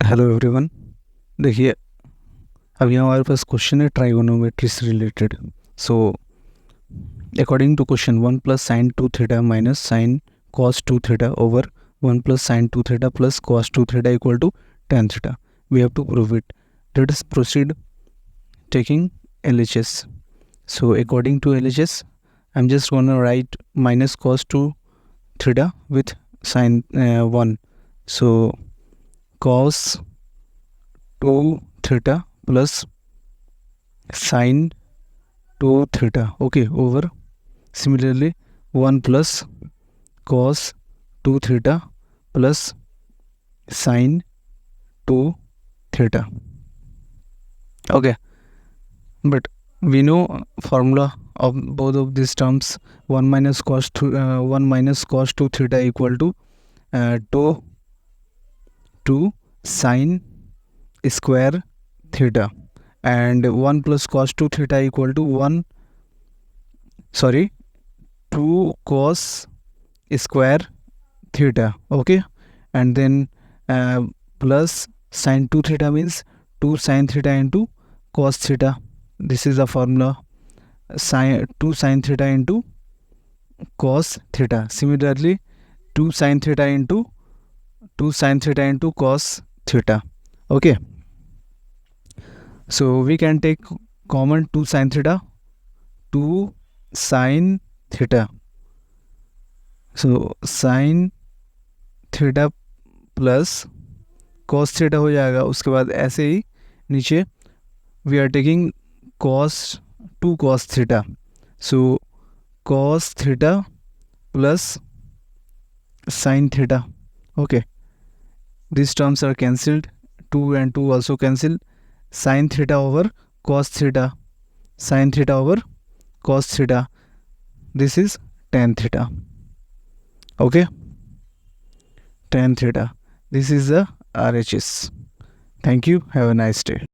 Hello everyone. देखिए, अभी हमारे पास क्वेश्चन है ट्राइगोनोमेट्री से related. So according to question 1 plus sine 2 theta minus sine cos 2 theta over 1 plus sine 2 theta plus cos 2 theta equal to tan theta, we have to prove it. Let us proceed taking LHS. So according to LHS, I'm just gonna write minus cos 2 theta with sin 1. So cos 2 theta plus sin 2 theta, okay, over similarly 1 plus cos 2 theta plus sin 2 theta, okay. But we know formula of both of these terms. 1 minus cos 2 theta equal to 2 sin square theta, and 1 plus cos 2 theta equal to 2 cos square theta, okay. And then plus sin 2 theta means 2 sin theta into cos theta. This is the formula. 2 sin theta into cos theta. Similarly 2 sin theta into cos theta, okay. So we can take common 2 sin theta, 2 sin theta. So sin theta plus cos theta हो जाएगा। उसके बाद ऐसे ही नीचे we are taking cos 2 cos theta. So cos theta plus sin theta, okay. These terms are cancelled. 2 and 2 also cancel. Sin theta over cos theta, sin theta over cos theta. This is tan theta, okay. Tan theta. This is the RHS. Thank you. Have a nice day.